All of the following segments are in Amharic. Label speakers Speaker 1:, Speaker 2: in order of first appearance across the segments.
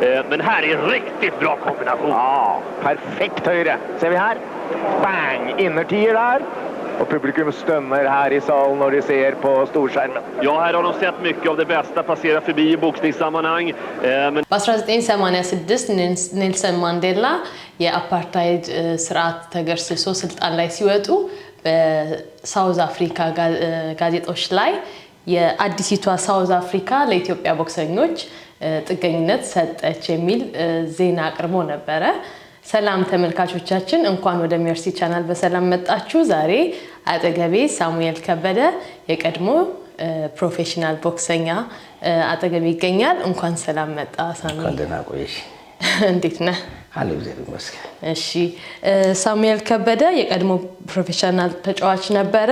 Speaker 1: Men här är riktigt bra kombination.
Speaker 2: Ja, perfekt höjre. Ser vi här? Bang! Innertier där. Och publikum stömmer här i salen när de ser på storskärmen.
Speaker 1: Ja, här har de sett mycket av det bästa passera förbi i boxningssammanhang. Men
Speaker 3: በ1986 ኔልሰን ማንዴላ የአፓርታይድ ስርዓት ተገርስሶ ስልጣን ላይ ሲወጡ በሳውዝ አፍሪካ ጋዜጦች ላይ የአዲሲቷ ሳውዝ አፍሪካ ለኢትዮጵያ ቦክሰኞች ጥገኝነት ሰጠች የሚል ዜና አቅርቦ ነበር። ሰላም ተመልካቾቻችን እንኳን ወደ ሜርሲ ቻናል በሰላም መጣችሁ። ዛሬ አጠገቤ ሳሙኤል ከበደ የቀድሞ ፕሮፌሽናል ቦክሰኛ አጠገቤ ይገኛል። እንኳን ሰላም መጣ ሳሙኤል።
Speaker 4: እንኳን ደህና ቆየሽ።
Speaker 3: እንዴት ነህ?
Speaker 4: አለሁ እግዚአብሔር ይመስገን።
Speaker 3: እሺ ሳሙኤል ከበደ የቀድሞ ፕሮፌሽናል ተጫዋች ነበረ።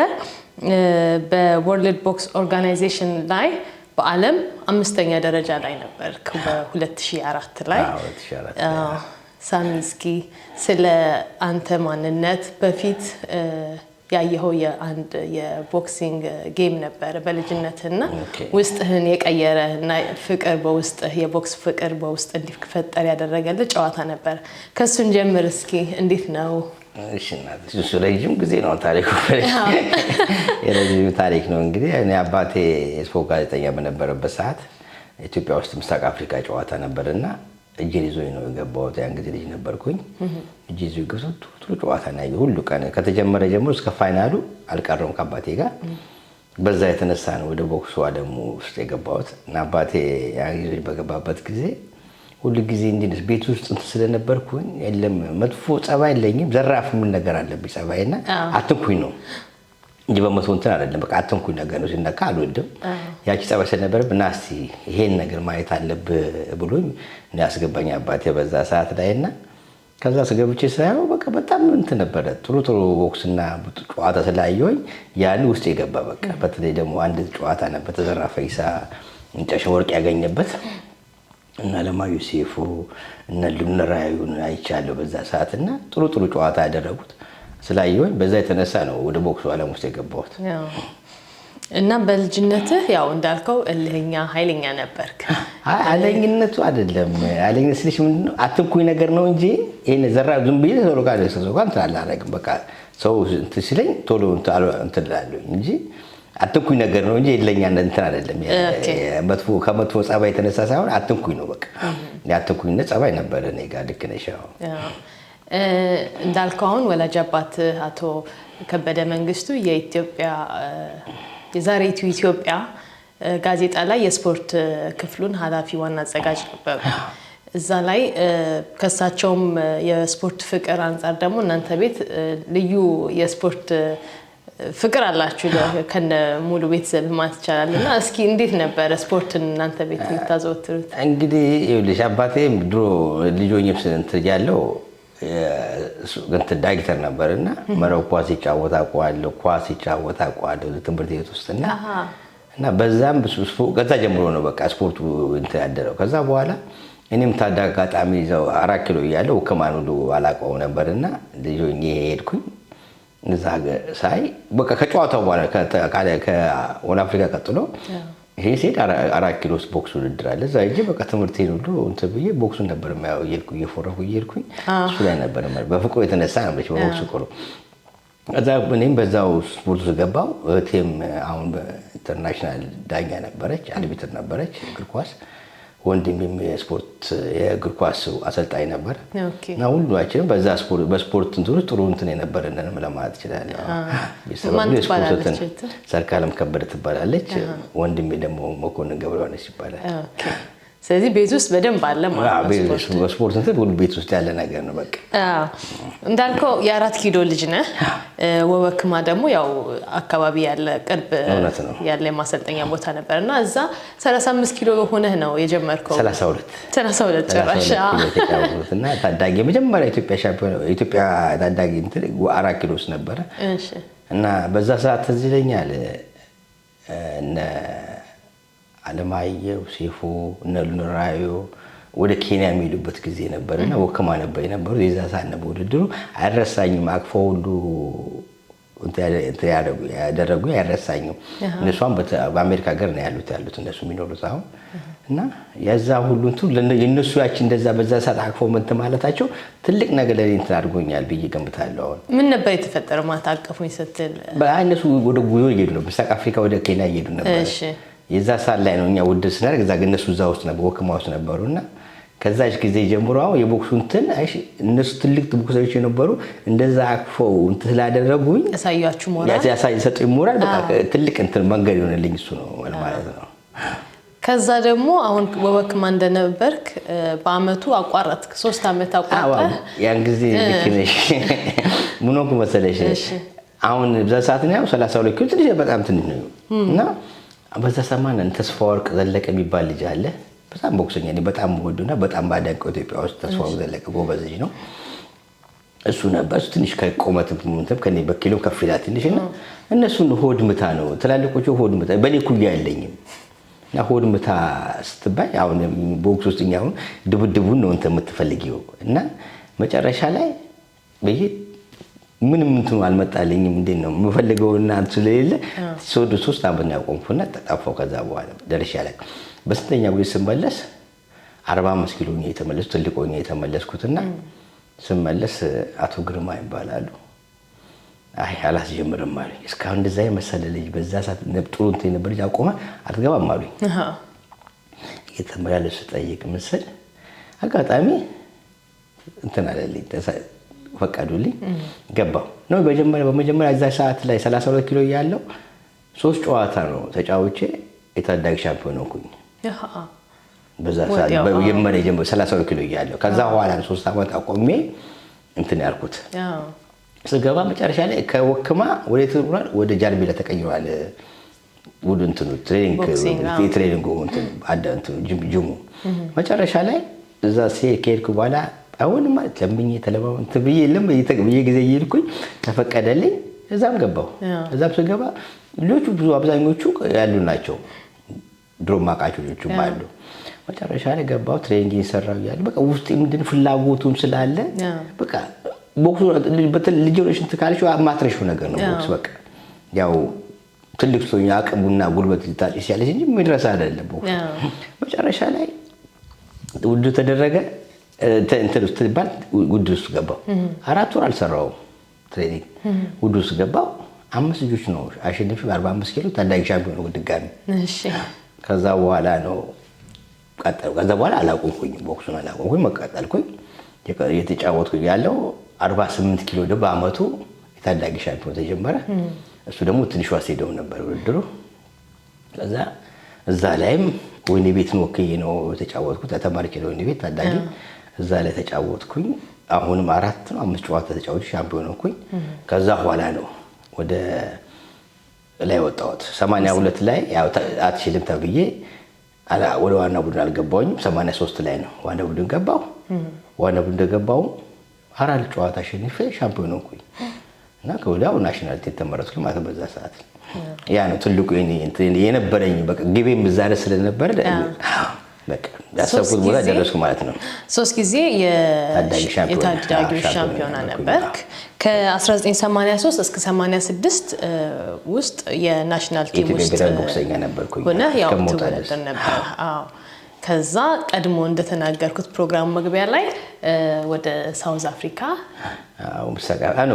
Speaker 3: በወርልድ ቦክስ ኦርጋናይዜሽን ላይ በዓለም 5ኛ ደረጃ ላይ ነበር በ2004 ላይ።
Speaker 4: 2004
Speaker 3: ሳሚስኪ ስለ አንተ ማንነት በፊት ያየኸው የአንድ የቦክሲንግ ጌም ነበር በልጅነትና ውስጥህን የቀየረና ፍቅር በውስጥህ የቦክስ ፍቅር በውስጥ እንዲፈጠር ያደረገልህ ጨዋታ ነበር። ከሱን ጀምር እስኪ እንዴት ነው?
Speaker 4: እሺ እናት እሱ ረጅም ጊዜ ነው ታሪኩ። የረጅም ታሪክ ነው እንግዲህ እኔ አባቴ ስፖርት ጋዜጠኛ በነበረበት ሰዓት ኢትዮጵያ ውስጥ ምስራቅ አፍሪካ ጨዋታ ነበርና እጄን ይዞኝ ነው የገባሁት። ያን ጊዜ ልጅ ነበርኩኝ። እጄ ይዞኝ ገብቶ ጥሩ ጨዋታ ነው ሁሉ ቀን ከተጀመረ ጀምሮ እስከ ፋይናሉ አልቀረም ከአባቴ ጋር። በዛ የተነሳ ነው ወደ ቦክሱ ዓለም ውስጥ የገባሁት እና አባቴ ያን ጊዜ በገባበት ጊዜ ሁሉ ጊዜ እንዲህ ቤት ውስጥ ስለነበርኩኝ የለም መጥፎ ጸባይ የለኝም። ዘራፍ ምን ነገር አለብኝ ጸባይና አትንኩኝ ነው እንጂ በመቶ እንትን አይደለም። በቃ አትንኩኝ ነገር ነው ሲነካ አልወድም። ያቺ ጸባይ ስለነበረብኝ እና እስቲ ይሄን ነገር ማየት አለብህ ብሎኝ ያስገባኝ አባቴ በዛ ሰዓት ላይና ከዛ ስገብቼ ሳይው በቃ በጣም እንትን ነበረ ጥሩ ቦክስና ጨዋታ ስላየሁኝ ያን ውስጥ የገባ በቃ በተለይ ደግሞ አንድ ጨዋታ ነበር ተዘራ ፈይሳ እንጨሽ ወርቅ ያገኘበት እና ለማዩ ሴፉ እና ሉነራዩን አይቻለሁ በዛ ሰዓትና ጥሩ ጨዋታ ያደረጉት ስላየሁኝ በዛ የተነሳ ነው ወደ ቦክሱ ዓለም ውስጥ የገባሁት።
Speaker 3: እና በልጅነትህ ያው እንዳልከው እልህኛ ኃይለኛ ነበርክ።
Speaker 4: ኃይለኝነቱ አይደለም ኃይለኝነት ስልሽ ምንድነው አትንኩኝ ነገር ነው እንጂ ይሄን ዘራ ዝም ብዬ ቶሎ ጋር ሰሰውካን ታላላረግም በቃ ሰው እንትን ሲለኝ ቶሎ እንትን እላለሁ እንጂ አትንኩኝ ነገር ነው እንጂ የለኛ እንትን አይደለም። ከመጥፎ ጸባይ የተነሳ ሳይሆን አትንኩኝ ነው በቃ ያትንኩኝነት ጸባይ ነበር እኔ ጋር ልክ ነሽ።
Speaker 3: እንዳልከው አሁን ወላጅ አባት አቶ ከበደ መንግስቱ የኢትዮጵያ የዛሬቱ ኢትዮጵያ ጋዜጣ ላይ የስፖርት ክፍሉን ኃላፊ ዋና አዘጋጅ ነበሩ። እዛ ላይ ከሳቸውም የስፖርት ፍቅር አንፃር ደግሞ እናንተ ቤት ልዩ የስፖርት ፍቅር አላችሁ ከነ ሙሉ ቤተሰብ ማለት ይቻላልና እስኪ እንዴት ነበር ስፖርትን እናንተ ቤት የምታዘወትሩት?
Speaker 4: እንግዲህ ይኸውልሽ አባቴ ድሮ ልጆኝም እንትን ያለው ዳይሬክተር ነበርና መረብ ኳስ ይጫወት አውቃለሁ ኳስ ይጫወት አውቃለሁ ትምህርት ቤት ውስጥና እና በዛም ከዛ ጀምሮ ነው በቃ ስፖርቱ እንትን ያደረው። ከዛ በኋላ እኔም ታዳጋጣሚ ይዘው 4 ኪሎ እያለሁ ከማን ሁሉ አላውቀውም ነበርና ልጆኝ ሄድኩኝ እዛ ሳይ በቃ ከጨዋታው በኋላ ከወን አፍሪካ ቀጥሎ ይሄ ሴት 4 ኪሎ ቦክስ ውድድር አለ እዛ ሂጅ በቃ ትምህርቴን ሁሉ እንትን ብዬ ቦክሱን ነበር የማየው እየፎረኩኝ እሱ ላይ ነበር በፍቅሩ የተነሳ ነው በቦክሱ ቆሎ እዛ እኔም በዛው ስፖርት ገባው። እህቴም አሁን በኢንተርናሽናል ዳኛ ነበረች አርቢትር ነበረች እግር ኳስ። ወንድሜም የስፖርት የእግር ኳስ አሰልጣኝ ነበር እና ሁላችንም በዛ በስፖርት እንትን ጥሩ እንትን የነበረንን ለማለት ይችላል። የስፖርት ሰርካለም ከበደ ትባላለች። ወንድሜ ደግሞ መኮንን ገብረዋነስ ይባላል።
Speaker 3: ስለዚህ ቤት ውስጥ በደንብ አለ ማለት ነው።
Speaker 4: ስፖርት እንትን ሁሉ ቤት ውስጥ ያለ ነገር ነው በቃ።
Speaker 3: እንዳልከው የ4 ኪሎ ልጅ ነህ። ወወክማ ደግሞ ያው አካባቢ ያለ ቅርብ ያለ ማሰልጠኛ ቦታ ነበርና እዛ 35 ኪሎ ሆነህ ነው የጀመርከው? 32 ጭራሽ
Speaker 4: እና ታዳጊ መጀመሪያ ኢትዮጵያ ሻምፒዮን ኢትዮጵያ ታዳጊ እንትን 4 ኪሎ ነበር።
Speaker 3: እሺ።
Speaker 4: እና በዛ ሰዓት ትዝ ይለኛል እነ አለማየሁ ሴፉ እነ ሉነራዩ ወደ ኬንያ የሚሄዱበት ጊዜ ነበርና ወከማ ነበር የነበሩ የዛ ሰዓት ነበር ውድድሩ አይረሳኝም። አቅፈው ሁሉ ያደረጉ አይረሳኝም። እነሱም በአሜሪካ ሀገር ነው ያሉት እነሱ የሚኖሩት አሁን እና ያዛ ሁሉ እንትን የነሱ ያቺ እንደዛ በዛ ሰዓት አቅፎ እንትን ማለታቸው ትልቅ ነገር ለኔ እንትን አድርጎኛል ብዬ ገምታለሁ። አሁን
Speaker 3: ምን ነበር የተፈጠረው? ማለት አቀፉኝ ስትል
Speaker 4: በእነሱ ወደ ጉዞ እየሄዱ ነው፣ ምስራቅ አፍሪካ ወደ ኬንያ እየሄዱ ነበር።
Speaker 3: እሺ
Speaker 4: የዛ ሰዓት ላይ ነው እኛ ውድድር ስናደርግ እዛ እነሱ እዛ ውስጥ ነበር ወክማ ውስጥ ነበሩና ከዛች ጊዜ ጀምሮ አሁን የቦክሱ እንትን እነሱ ትልቅ ቦክሰኞች የነበሩ እንደዛ አቅፈው እንትን ስላደረጉኝ
Speaker 3: ያሳያችሁ ሞራል
Speaker 4: ያሳዩኝ ሞራል በቃ ትልቅ እንትን መንገድ ይሆነልኝ እሱ ነው ማለት ነው።
Speaker 3: ከዛ ደግሞ አሁን በወክማ እንደነበርክ በአመቱ አቋረጥክ፣ 3 አመት አቋረጥክ።
Speaker 4: ያን ጊዜ ልክ ነሽ። ምን ሆንኩ መሰለሽ? አሁን በዛ ሰዓት ነው 32 ኪሎ ትንሽ በጣም ትንሽ ነው እና በዛ ሰማን ተስፋ ወርቅ ዘለቀ የሚባል ልጅ አለ። በጣም ቦክሰኛ ነው፣ በጣም ወዶና በጣም ባዳንቀው ኢትዮጵያ ውስጥ ተስፋ ወርቅ ዘለቀ ጎበዝ ልጅ ነው። እሱ ነበር ትንሽ ከቆመት ምንተም ከኔ በኪሎ ከፍ ይላል ትንሽና እነሱን ሆድ ምታ ነው ትላልቆቹ ሆድ ምታ በኔ ኩያ አይለኝም እና ሆድ ምታ ስትባይ አሁን ቦክስ ውስጥ እኛው ድብድቡን ነው እንትን የምትፈልጊው እና መጨረሻ ላይ በይ ምንም እንትን አልመጣልኝም። እንዴ ነው የምፈልገውና ስለሌለ 3 አመት ነው ያቆምኩና ተጣፋው። ከዛ በኋላ ደርሻለሁ። በስንተኛ ጊዜ ስመለስ 45 ኪሎ ነው የተመለስኩት፣ ትልቅ ሆኜ የተመለስኩትና ስመለስ አቶ ግርማ ይባላሉ። አይ አላስጀምርም አሉኝ። እስካሁን እንደዛ የመሰለ ልጅ በዛ ሰዓት ጥሩ እንትን ነበር ልጅ አቆመ አትገባም አሉኝ። እየተመላለሱ ጠይቅ ምስል አጋጣሚ እንትን አለልኝ ፈቀዱልኝ ገባው ነው። በመጀመሪያ እዛ ሰዓት ላይ 32 ኪሎ ያለው 3 ጨዋታ ነው ተጫውቼ የታዳጊ ሻምፒዮን ሆንኩኝ። በዛ ሰዓት በመጀመሪያ ጀምሮ 32 ኪሎ ያለው ከዛ በኋላ 3 አመት አቆሜ እንትን ያልኩት ስገባ መጨረሻ ላይ ከወክማ ወደ ጃርሜላ ተቀይሯል። ውድ እንትኑ ትሬኒንግ እንትን አዳንቱ ጅሙ መጨረሻ ላይ እዛ ከሄድኩ በኋላ አሁንማ ለምኜ ተለማውን ትብዬ ጊዜ እየሄድኩኝ ተፈቀደልኝ። እዛም ገባሁ። እዛም ስገባ ልጆቹ ብዙ አብዛኞቹ ያሉ ናቸው፣ ድሮ ማቃቸው ልጆቹ አሉ። መጨረሻ ላይ ገባሁ። ትሬኒንግ እየሰራሁ ያለ በቃ ውስጥ ምንድን ፍላጎቱም ስላለ በቃ ቦክሱ ልጅ እንትን ካልሽው ማትረሽው ነገር ነው ቦክስ። በቃ ያው ትልቅ ሰው አቅሙና ጉልበት ሊታጭ ሲያለሽ እንጂ መድረስ አይደለም ቦክስ። መጨረሻ ላይ ውድድር ተደረገ። እንትን ውስጥ ባል ውድድር ውስጥ ገባሁ። 4 ወር አልሰራሁም ትሬኒንግ። ውድድር ውስጥ ገባሁ። 5 ልጆች ነው አሸንፌ 45 ኪሎ ታዳጊ ሻምፒዮን ነው ድጋሚ። እሺ ከዛ በኋላ ነው ቀጠልኩ። ከዛ በኋላ አላቆምኩኝም፣ ቦክሱን አላቆምኩኝ፣ መቀጠልኩኝ። የተጫወትኩኝ ያለው 48 ኪሎ ደግሞ በአመቱ የታዳጊ ሻምፒዮን ተጀመረ። እሱ ደግሞ ትንሿ ስቴዲየም ነበር ውድድሩ። ከዛ እዛ ላይም ወይኔ ቤት ነው ወክዬ ነው የተጫወትኩት። ተማሪቼ ነው ወይኔ ቤት ታዳጊ እዛ ላይ ተጫወትኩኝ። አሁንም 4 ነው 5 ጨዋታ ተጫውቼ ሻምፒዮን ሆንኩኝ። ከዛ በኋላ ነው ወደ ላይ ወጣሁት። 82 ላይ ያው አትችልም ተብዬ ወደ ዋና ቡድን አልገባሁኝም። 83 ላይ ነው ዋና ቡድን ገባሁ። ዋና ቡድን ገባሁ 4 ጨዋታ አሸንፌ ሻምፒዮን ሆንኩኝ እና ከወዲያው ናሽናል ቲም ተመረጥኩኝ ማለት በዛ ሰዓት። ያ ነው ትልቁ የነበረኝ በቃ ግቤም በዛ ድረስ ስለነበር በቃ ያሰብኩት ቦታ ደረስኩ ማለት ነው።
Speaker 3: 3 ጊዜ የታዳጊዎች ሻምፒዮና ነበርክ። ከ1983 እስከ 86 ውስጥ የናሽናል ቲም ውስጥ
Speaker 4: ቦክሰኛ ነበርኩኝ።
Speaker 3: ሆነህ ያው ተወዳደር ነበር። አዎ ከዛ ቀድሞ እንደተናገርኩት ፕሮግራሙ መግቢያ ላይ ወደ ሳውዝ አፍሪካ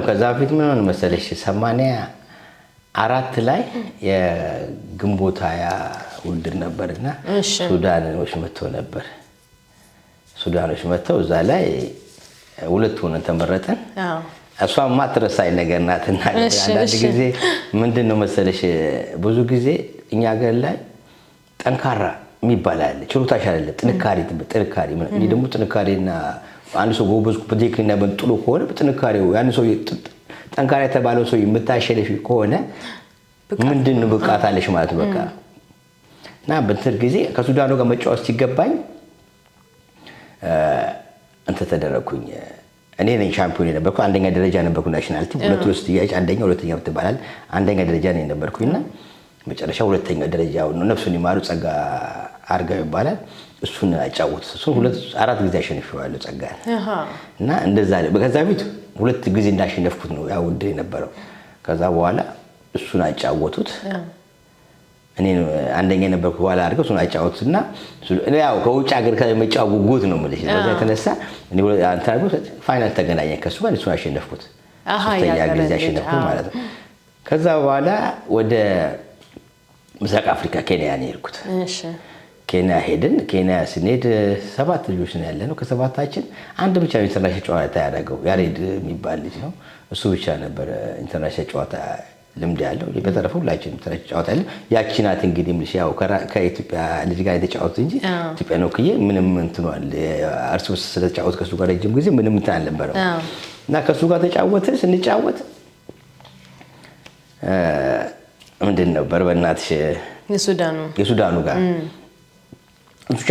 Speaker 4: ከዛ በፊት ምን ሆነ መሰለሽ 84 ላይ የግንቦት 20 ውድድር ነበርና ሱዳኖች መጥተው ነበር። ሱዳኖች መጥተው እዛ ላይ 2 ሆነን ተመረጠን። እሷም ማትረሳኝ ነገር ናትና አንዳንድ ጊዜ ምንድነው መሰለሽ ብዙ ጊዜ እኛ ሀገር ላይ ጠንካራ የሚባል አለ፣ ችሎታሽ አይደለ ጥንካሬ እኔ ደግሞ ጥንካሬና አንድ ሰው ጎበዝ በቴክኒክና በጥሎ ከሆነ በጥንካሬው ያን ሰው ጠንካራ የተባለው ሰው የምታሸልሽ ከሆነ ምንድነው ብቃት አለሽ ማለት በቃ። እና በእንትን ጊዜ ከሱዳኑ ጋር መጫወት ሲገባኝ እንተ ተደረኩኝ። እኔ ነኝ ሻምፒዮን የነበርኩ፣ አንደኛ ደረጃ ነበርኩ ናሽናል ቲም። 2 ውስጥ ያጭ አንደኛ ሁለተኛ ብትባላል አንደኛ ደረጃ ነኝ ነበርኩኝና መጨረሻ ሁለተኛ ደረጃው ነው ነፍሱን ይማሩ ጸጋ አርጋው ይባላል። እሱን አጫወት እሱ 4 ጊዜ አሸንፈዋለሁ ጸጋን። እና እንደዛ በከዛ ፊት 2 ጊዜ እንዳሸነፍኩት ነው ያው ውድድር የነበረው። ከዛ በኋላ እሱን አጫወቱት። እኔ አንደኛ ነበርኩ በኋላ አድርገው እሱን አጫወቱትና ያው ከውጭ ሀገር ከመጫወት ጉጉት ነው የምልሽ። በዛ የተነሳ እኔ አንተ አድርገው ፋይናል ተገናኘን ከሱ ጋር እሱን አሸነፍኩት። ሶስተኛ ጊዜ አሸነፍኩት ማለት ነው። ከዛ በኋላ ወደ ምስራቅ አፍሪካ ኬንያ ነው የሄድኩት። ኬንያ ሄድን። ኬንያ ስንሄድ 7 ልጆች ነው ያለነው። ከሰባታችን አንድ ብቻ ነው ኢንተርናሽናል ጨዋታ ያደረገው። ያሬድ የሚባል ልጅ ነው። እሱ ብቻ ነበር ኢንተርናሽናል ጨዋታ ልምድ ያለው። በተረፈ ሁላችንም ኢንተርናሽናል ጨዋታ ያለ ያቺ ናት እንግዲህ ምልሽ ያው ከኢትዮጵያ ልጅ ጋር የተጫወቱት እንጂ ኢትዮጵያ ነው ክዬ ምንም እንትኗል እርስ በርስ ስለተጫወት ከሱ ጋር ረጅም ጊዜ ምንም እንትን አልነበረው እና ከሱ ጋር ተጫወትን። ስንጫወት ምንድን ነበር በእናትሽ የሱዳኑ ጋር እሱ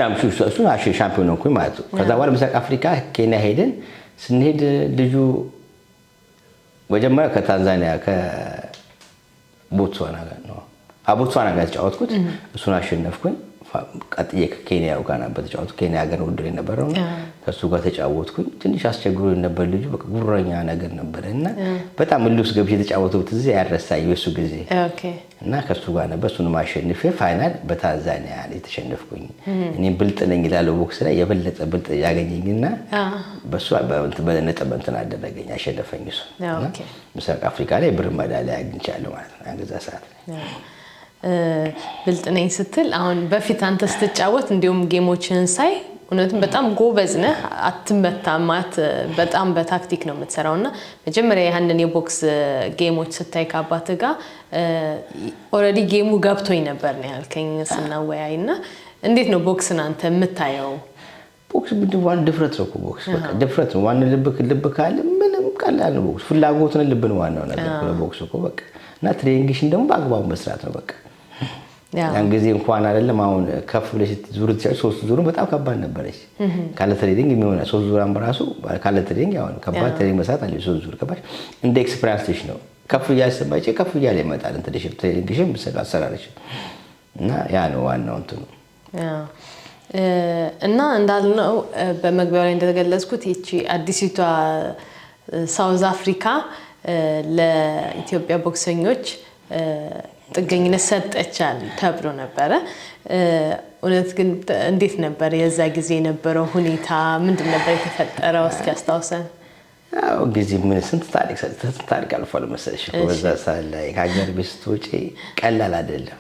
Speaker 4: ሻምፒዮን ሆንኩኝ ማለት ነው። ከዛ በኋላ ምስራቅ አፍሪካ ኬንያ ሄድን። ስንሄድ ልጁ መጀመሪያ ከታንዛኒያ ከቦትስዋና ጋር ነው ቦትስዋና ጋር ተጫወትኩት። እሱን አሸነፍኩኝ። ቀጥዬ ከኬንያው ጋር ነበር ተጫወትኩት። ኬንያ ሀገር ውድድር የነበረው ከሱ ጋር ተጫወትኩኝ። ትንሽ አስቸግሮ ነበር ልጁ በቃ ጉረኛ ነገር ነበር እና በጣም ልብስ ገብቼ የተጫወተው ትዝ ያረሳኝ የሱ ጊዜ እና ከሱ ጋር ነበር። እሱንም አሸንፌ ፋይናል በታንዛኒያ የተሸነፍኩኝ። እኔ ብልጥ ነኝ እላለሁ ቦክስ ላይ የበለጠ ብልጥ ያገኘኝና በሱ በነጥብ እንትን አደረገኝ አሸነፈኝ እሱ። ምስራቅ አፍሪካ ላይ ብር ሜዳሊያ አግኝቻለሁ ማለት ነው ያገዛ ሰዓት ላይ።
Speaker 3: ብልጥ ነኝ ስትል አሁን በፊት አንተ ስትጫወት እንዲሁም ጌሞችን ሳይ እውነትም በጣም ጎበዝ ነህ፣ አትመታም፣ በጣም በታክቲክ ነው የምትሰራውና መጀመሪያ ያንን የቦክስ ጌሞች ስታይ ከአባትህ ጋር ኦልሬዲ ጌሙ ገብቶኝ ነበር ነው ያልከኝ ስናወያይና እንዴት ነው ቦክስን አንተ የምታየው?
Speaker 4: ቦክስ ዋና ድፍረት ነው። ቦክስ በቃ ድፍረት ነው። ዋና ልብ ካለ ምንም ቀላል ነው። ቦክስ ፍላጎት ነው። ልብ ነው ዋናው ነገር ቦክስ እኮ በቃ እና ትሬኒንግሽን ደግሞ በአግባቡ መስራት ነው በቃ። ያን ጊዜ እንኳን አይደለም አሁን ከፍ ብለሽ ዙር ትቻለሽ። 3 ዙር በጣም ከባድ ነበረች ካለ ትሬኒንግ የሚሆነ 3 ዙር አምራሱ ካለ ትሬኒንግ ያው ከባድ ትሬኒንግ መስራት አለ። 3 ዙር ከባድ እንደ ኤክስፒሪየንስ ነው። ከፍ እያሰባች ከፍ እያለ ይመጣል እንትን ትሬኒንግሽን አሰራርሽ እና ያ ነው ዋናው እንትኑ።
Speaker 3: እና እንዳልነው በመግቢያው ላይ እንደተገለጽኩት ይቺ አዲሲቷ ሳውዝ አፍሪካ ለኢትዮጵያ ቦክሰኞች ጥገኝነት ሰጠቻል ተብሎ ነበረ። እውነት ግን እንዴት ነበር የዛ ጊዜ የነበረው ሁኔታ? ምንድን ነበር የተፈጠረው? እስኪ አስታውሰን።
Speaker 4: አዎ ጊዜ ምን ስንት ታሪክ አልፏል መሰለሽ እኮ በዛ ሰዓት ላይ ከሀገር ቤት ስትወጪ ቀላል አይደለም።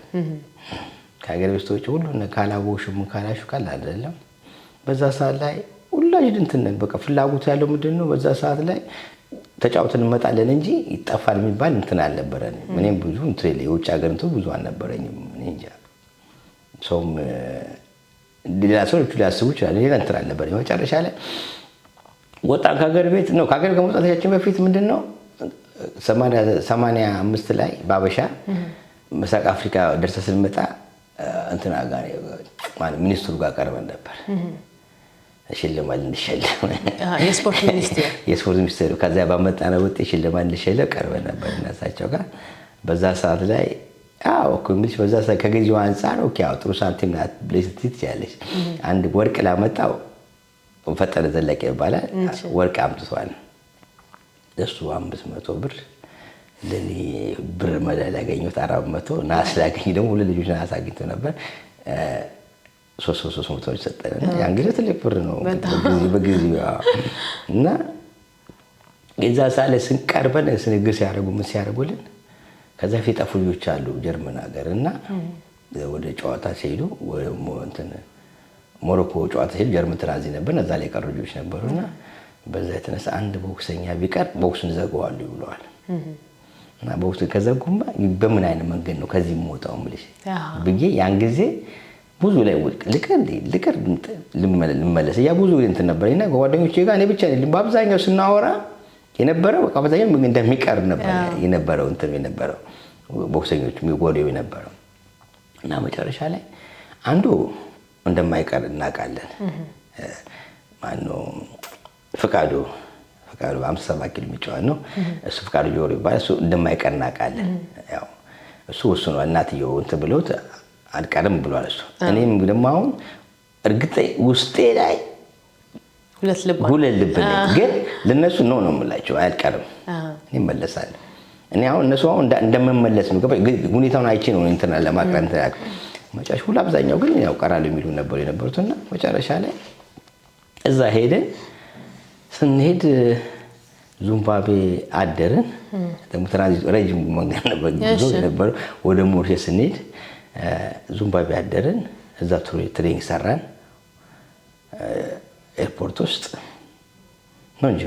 Speaker 4: ከሀገር ቤት ስትወጪ ሁሉን ካላወቅሽም ካላሹ ቀላል አይደለም። በዛ ሰዓት ላይ ሁላችን እንትን በቃ ፍላጎት ያለው ምንድን ነው በዛ ሰዓት ላይ ተጫውተን እንመጣለን እንጂ ይጣፋል የሚባል እንትን አልነበረንም። እኔም ብዙ እንትን የውጭ ሀገር እንትን ብዙ አልነበረኝም። እኔ እንጃ ሰውም ሌላ ሰዎች ሊያስቡ ይችላል። ሌላ እንትን አልነበረኝ። መጨረሻ ላይ ወጣን ከሀገር ቤት ነው። ከሀገር ከመውጣታችን በፊት ምንድን ነው 85 ላይ ባበሻ ምስራቅ አፍሪካ ደርሰን ስንመጣ እንትና ጋር ማለት ሚኒስትሩ ጋር ቀርበን ነበር ሽልማት እንድንሸለም
Speaker 3: የስፖርት
Speaker 4: ሚኒስቴር ከዛ ባመጣነው ውጤት ሽልማት እንድንሸለም ቀርበን ነበር እነሳቸው ጋር በዛ ሰዓት ላይ አዎ ኮሚኒቲ በዛ ሰዓት ከጊዜው አንፃር ኦኬ አዎ ጥሩ ሳንቲም ናት ብለሽ ትያለሽ። አንድ ወርቅ ላመጣው ፈጠነ ዘለቀ ይባላል ወርቅ አምጥቷል። እሱ 500 ብር ለኔ ብር ሜዳሊያ ያገኘሁት 400 ናስ ላገኝ ደግሞ ሁሉ ልጆች ናስ አግኝተው ነበር 300 ብር ሰጠና ያን ጊዜ ትልቅ ብር ነው በጊዜው እና የዛ ሰዓት ላይ ስንቀርበን ስንግስ ያደርጉ ምን ሲያደርጉልን ከዛ ፊት ጠፉ ልጆች አሉ ጀርመን ሀገር እና ወደ ጨዋታ ሲሄዱ ወደ ሞሮኮ ጨዋታ ሲሄዱ ጀርመን ትራንዚ ነበር እዛ ላይ ቀሩ ልጆች ነበሩና በዛ የተነሳ አንድ ቦክሰኛ ቢቀር ቦክሱን ዘጋዋሉ ይብለዋል እና ቦክሱ ከዘጉማ በምን አይነት መንገድ ነው ከዚህ ሞታው ምልሽ ብዬ ያን ጊዜ ብዙ ላይ ልቀር ልመለስ ያ ብዙ እንትን ነበርና ጓደኞቼ ጋር እኔ ብቻ ነኝ በአብዛኛው ስናወራ የነበረው በቃ በዛኛው ምን እንደሚቀር ነበር የነበረው እንትን የነበረው ቦክሰኞች የሚጎደው የነበረው እና መጨረሻ ላይ አንዱ እንደማይቀር እናውቃለን። ማነው ፍቃዱ 57 ኪሎ የሚጫወት ነው እሱ ፍቃዱ ጆሮ ይባላል። እሱ እንደማይቀር እናውቃለን። ያው እሱ ነው እናትየው እንትን ብሎት አልቀርም ብሏል እሱ። እኔም ደግሞ አሁን እርግጠኛ ውስጤ ላይ ሁለት ልብ ግን ለነሱ ነው የምላቸው አልቀርም እኔ መለሳለሁ እኔ አሁን እነሱ አሁን እንደመመለስ ነው ሁኔታውን አይቼ ነው እንትና ለማቅረብ ተያክ መጨረሻ ሁሉ አብዛኛው ግን ያው ቀራሉ የሚሉ ነበር የነበሩትና መጨረሻ ላይ እዛ ሄደን ስንሄድ ዚምባብዌ አደረን ደግሞ ትራንዚት ረጅም መንገድ ነበር ጉዞ ነበር ወደ ሞሪሸስ ስንሄድ ዚምባብዌ አደረን እዛ ትሬኒንግ ሰራን ኤርፖርት ውስጥ ነው እንጂ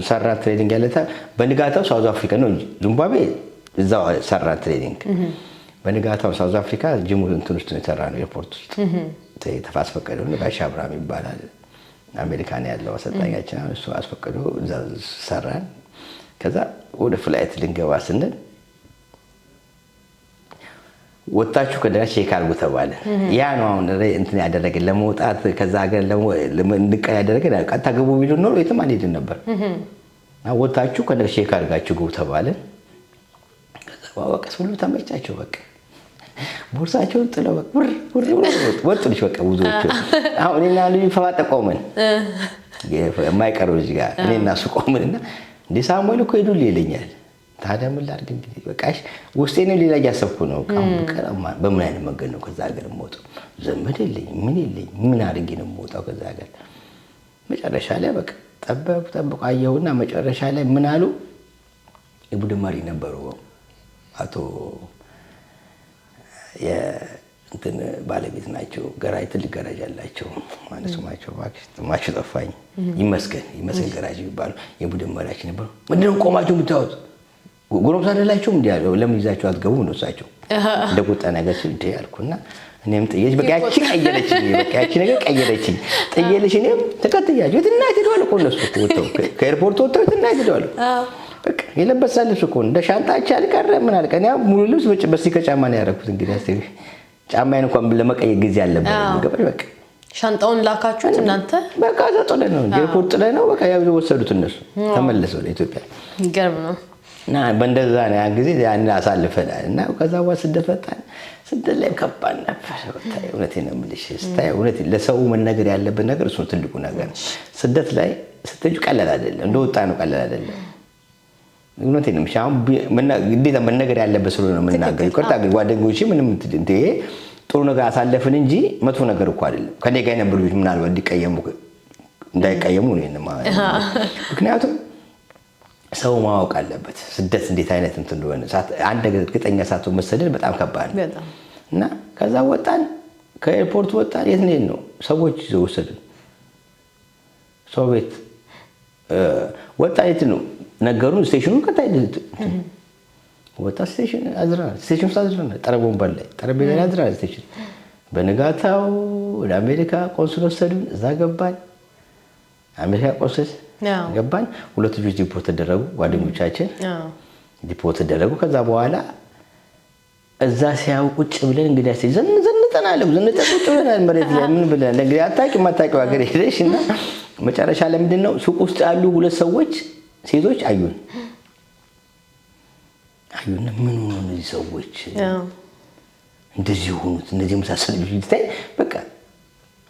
Speaker 4: ሰራ ትሬኒንግ ያለታ በንጋታው ሳውዝ አፍሪካ ነው እንጂ ዚምባብዌ እዛው ሰራ ትሬኒንግ በንጋታው ሳውዝ አፍሪካ ጅሙ እንትን ውስጥ ነው የሰራነው ኤርፖርት ውስጥ ተፋስ ፈቀደው ነው ጋሽ አብራም ይባላል አሜሪካን ያለው አሰልጣኛችን እሱ አስፈቀደው እዛ ሰራን ከዛ ወደ ፍላይት ልንገባ ስንል ወጣችሁ ከደረሰ ቼክ አድርጉ ተባለ ያ ነው አሁን እንትን ያደረገ ለመውጣት ከዛ ሀገር ለምንቀ ያደረገ ቀጥታ ገቡ ቢሉ ነው የትም አንሄድም ነበር ወጣችሁ ከደረሰ ቼክ አድርጋችሁ ገቡ ተባለ ከዛ በቃ ሁሉ ተመቻቸው በቃ ቦርሳቸውን ጥለው ወጥልሽ በቃ ብዙዎቹ አሁን እኔና ልጅ ፈዋጠ ቆመን የማይቀረው እዚህ ጋር እኔና እሱ ቆመንና እንደ ሳሙኤል እኮ ሄዱልኝ ይለኛል ታዲያ ምን ላድርግ እንግዲህ በቃሽ ውስጤን ሌላ እያሰብኩ ነው በምን አይነት መንገድ ነው ከዛ ሀገር የምወጣው ዘመድ የለኝ ምን የለኝ ምን አድርጌ ነው የምወጣው ከዛ ሀገር መጨረሻ ላይ በቃ ጠበቁ አየሁና መጨረሻ ላይ ምን አሉ የቡድን መሪ ነበሩ አቶ የእንትን ባለቤት ናቸው ገራጅ ትልቅ ገራጅ አላቸው ማለት ስማቸው ጠፋኝ ይመስገን ገራጅ ይባሉ የቡድን መሪያችን ነበሩ ምንድነው ቆማችሁ የምታዩት ጎረምሳ አይደላችሁም እንዴ ያለው ለምን ይዛችሁ አትገቡ ነው እሳቸው እንደ ቁጣ ነገር ሲል እንዴ ያልኩና እኔም ጥዬሽ በቃ ያቺ ነገር ቀየረችኝ ጥዬልሽ እኔም ተከትያችሁ የትና ሄደዋል እኮ እነሱ ወጥተው ከኤርፖርት ወጥተው የትና ሄደዋል በቃ የለበሳል ልብስ እኮ እንደ ሻንጣች አልቀረ ምን አልቀ እኔ ሙሉ ልብስ በስቲከር ጫማ ነው ያደረኩት እንግዲህ አስተይ ጫማዬን እንኳን ለመቀየር ጊዜ አለበት ገበል በቃ
Speaker 3: ሻንጣውን ላካችሁት እናንተ
Speaker 4: በቃ ዘጠለ ነው ኤርፖርት ላይ ነው በቃ ያው ወሰዱት እነሱ ተመለሰው ለኢትዮጵያ
Speaker 3: ይገርም ነው
Speaker 4: እና በእንደዛ ነው ያን ጊዜ ያን አሳልፈናል እና ከዛ በኋላ ስደፈጣን ስደት ላይ ከባድ ነበር እውነቴን ነው የምልሽ ስታይ እውነት ለሰው መነገር ያለበት ነገር እሱ ትልቁ ነገር ስደት ላይ ስትጁ ቀላል አይደለም እንደወጣ ነው ቀላል አይደለም እውነቴን ነው የምልሽ አሁን ግዴታ መነገር ያለበት ስለሆነ መናገር ይቆርጣ ጓደኞቼ ምንም እንዴ ጥሩ ነገር አሳለፍን እንጂ መጥፎ ነገር እኮ አይደለም ከኔ ጋር የነበሩ ልጆች ምናልባት እንዳይቀየሙ ነው ምክንያቱም ሰው ማወቅ አለበት ስደት እንዴት አይነት እንትን እንደሆነ አንድ ነገር እርግጠኛ ሳትሆን መሰደድ በጣም ከባድ ነው እና ከዛ ወጣን ከኤርፖርት ወጣን የት ነው ሰዎች ይዘው ወሰዱን ሰው ቤት ወጣን የት ነው ነገሩን ስቴሽኑን ከታይ ወጣ ስቴሽን አዝራን ጠረቦን በላይ ጠረቤዛ ላይ አዝራን ስቴሽን በንጋታው ወደ አሜሪካ ቆንስል ወሰዱን እዛ ገባን አሜሪካ ቆንስል ገባን ሁለት ልጆች ዲፖርት ተደረጉ ጓደኞቻችን ዲፖርት ተደረጉ ከዛ በኋላ እዛ ሲያው ቁጭ ብለን እንግዲህ ዘንጠናል ቁጭ ብለን መሬት ላይ ምን ብለን እንግዲህ አታውቂው ሀገር ሄደሽና መጨረሻ ላይ ምንድነው ሱቅ ውስጥ ያሉ ሁለት ሰዎች ሴቶች አዩን ምን ሆነ እነዚህ ሰዎች እንደዚህ ሆኑት እንደዚህ መሳሰል ቢታይ በቃ